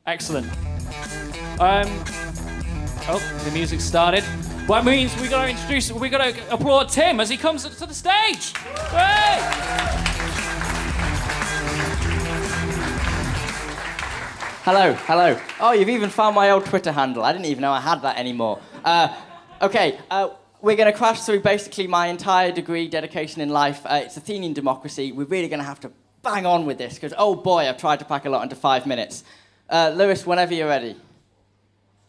Excellent. Oh, the music started. Well, that means we got to applaud Tim as he comes to the stage. Hey! Hello. Oh, you've even found my old Twitter handle. I didn't even know I had that anymore. We're going to crash through basically my entire degree dedication in life. It's Athenian democracy. We're really going to have to bang on with this because, oh boy, I've tried to pack a lot into 5 minutes. Lewis, whenever you're ready.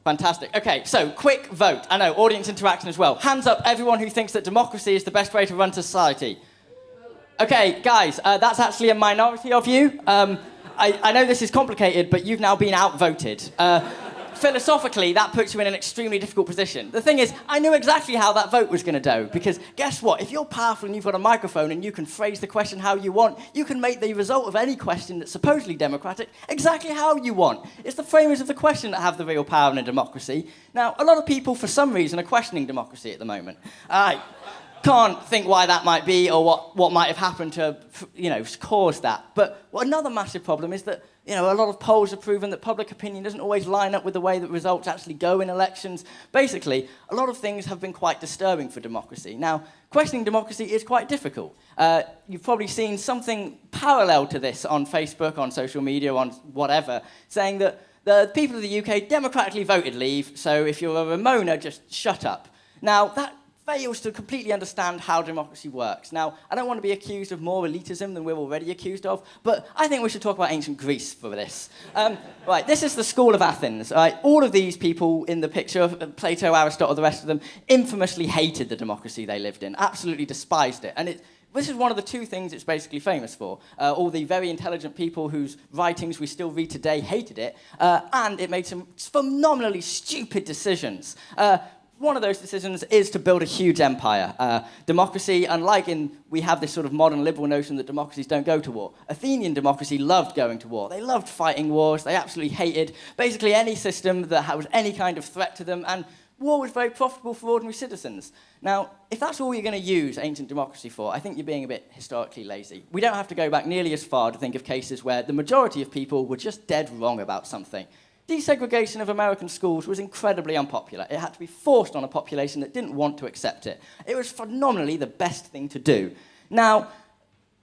Fantastic. Okay, so quick vote. I know, audience interaction as well. Hands up, everyone who thinks that democracy is the best way to run society. Okay, guys, that's actually a minority of you. I know this is complicated, but you've now been outvoted. Philosophically, that puts you in an extremely difficult position. The thing is, I knew exactly how that vote was going to go, because guess what? If you're powerful and you've got a microphone and you can phrase the question how you want, you can make the result of any question that's supposedly democratic exactly how you want. It's the framers of the question that have the real power in a democracy. Now, a lot of people, for some reason, are questioning democracy at the moment. I can't think why that might be or what might have happened to, cause that. But another massive problem is that, a lot of polls have proven that public opinion doesn't always line up with the way that results actually go in elections. Basically, a lot of things have been quite disturbing for democracy. Now, questioning democracy is quite difficult. You've probably seen something parallel to this on Facebook, on social media, on whatever, saying that the people of the UK democratically voted Leave, so if you're a Ramona, just shut up. Now, that fails to completely understand how democracy works. Now, I don't want to be accused of more elitism than we're already accused of, but I think we should talk about ancient Greece for this. Right, this is the school of Athens. Right? All of these people in the picture, of Plato, Aristotle, the rest of them, infamously hated the democracy they lived in, absolutely despised it. And this is one of the two things it's basically famous for. All the very intelligent people whose writings we still read today hated it, and it made some phenomenally stupid decisions. One of those decisions is to build a huge empire. Democracy, we have this sort of modern liberal notion that democracies don't go to war. Athenian democracy loved going to war. They loved fighting wars. They absolutely hated basically any system that was any kind of threat to them, and war was very profitable for ordinary citizens. Now, if that's all you're going to use ancient democracy for, I think you're being a bit historically lazy. We don't have to go back nearly as far to think of cases where the majority of people were just dead wrong about something. Desegregation of American schools was incredibly unpopular. It had to be forced on a population that didn't want to accept it. It was phenomenally the best thing to do. Now,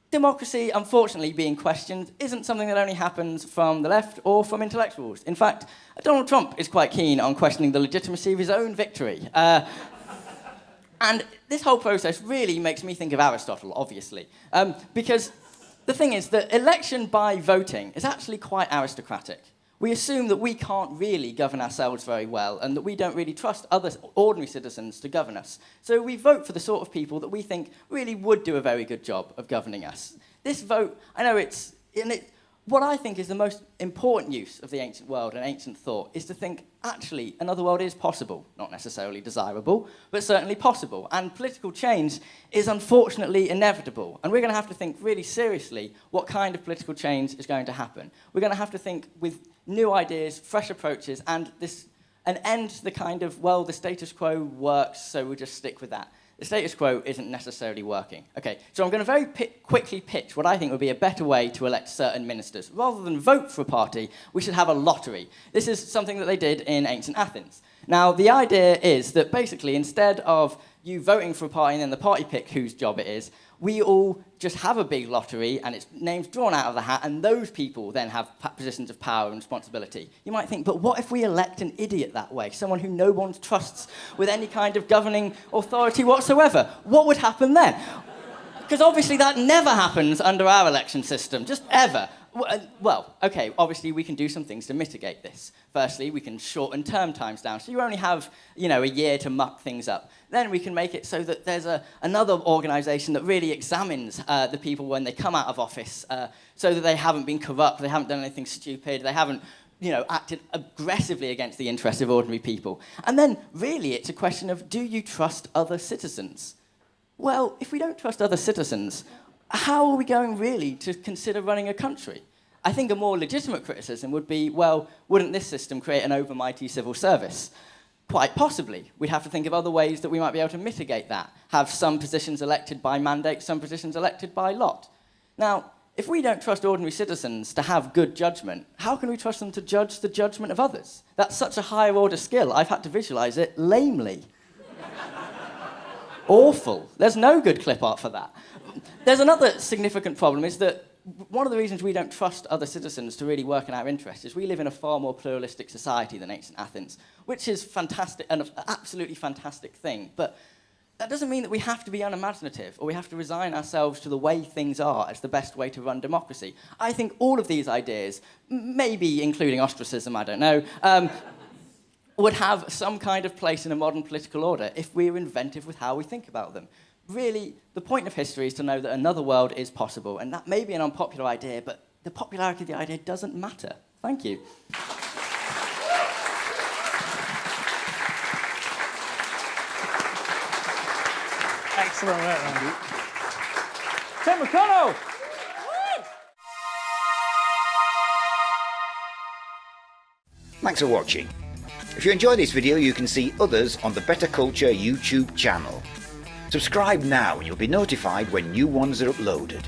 democracy, unfortunately, being questioned isn't something that only happens from the left or from intellectuals. In fact, Donald Trump is quite keen on questioning the legitimacy of his own victory. And this whole process really makes me think of Aristotle, obviously, because the thing is that election by voting is actually quite aristocratic. We assume that we can't really govern ourselves very well and that we don't really trust other ordinary citizens to govern us. So we vote for the sort of people that we think really would do a very good job of governing us. This vote, I know what I think is the most important use of the ancient world and ancient thought is to think, actually, another world is possible. Not necessarily desirable, but certainly possible. And political change is unfortunately inevitable. And we're going to have to think really seriously what kind of political change is going to happen. We're going to have to think with new ideas, fresh approaches, and an end to the kind of, well, the status quo works, so we'll just stick with that. The status quo isn't necessarily working. Okay, so I'm going to very quickly pitch what I think would be a better way to elect certain ministers. Rather than vote for a party, we should have a lottery. This is something that they did in ancient Athens. Now, the idea is that basically, instead of you voting for a party and then the party pick whose job it is, we all just have a big lottery and its names drawn out of the hat, and those people then have positions of power and responsibility. You might think, but what if we elect an idiot that way, someone who no one trusts with any kind of governing authority whatsoever? What would happen then? Because obviously that never happens under our election system, just ever. Well, okay, obviously we can do some things to mitigate this. Firstly, we can shorten term times down, so you only have, a year to muck things up. Then we can make it so that there's another organisation that really examines the people when they come out of office, so that they haven't been corrupt, they haven't done anything stupid, they haven't acted aggressively against the interests of ordinary people. And then, really, it's a question of, do you trust other citizens? Well, if we don't trust other citizens, how are we going really to consider running a country? I think a more legitimate criticism would be, well, wouldn't this system create an overmighty civil service? Quite possibly. We'd have to think of other ways that we might be able to mitigate that. Have some positions elected by mandate, some positions elected by lot. Now, If we don't trust ordinary citizens to have good judgment, how can we trust them to judge the judgment of others? That's such a higher order skill, I've had to visualise it lamely. Awful. There's no good clip art for that. There's another significant problem, is that one of the reasons we don't trust other citizens to really work in our interests is we live in a far more pluralistic society than ancient Athens, which is fantastic, an absolutely fantastic thing. But that doesn't mean that we have to be unimaginative or we have to resign ourselves to the way things are as the best way to run democracy. I think all of these ideas, maybe including ostracism, I don't know, would have some kind of place in a modern political order if we were inventive with how we think about them. Really, the point of history is to know that another world is possible, and that may be an unpopular idea, but the popularity of the idea doesn't matter. Thank you. Excellent work, Randy. Tim McConnell! Thanks for watching. If you enjoyed this video, you can see others on the Bettakultcha YouTube channel. Subscribe now and you'll be notified when new ones are uploaded.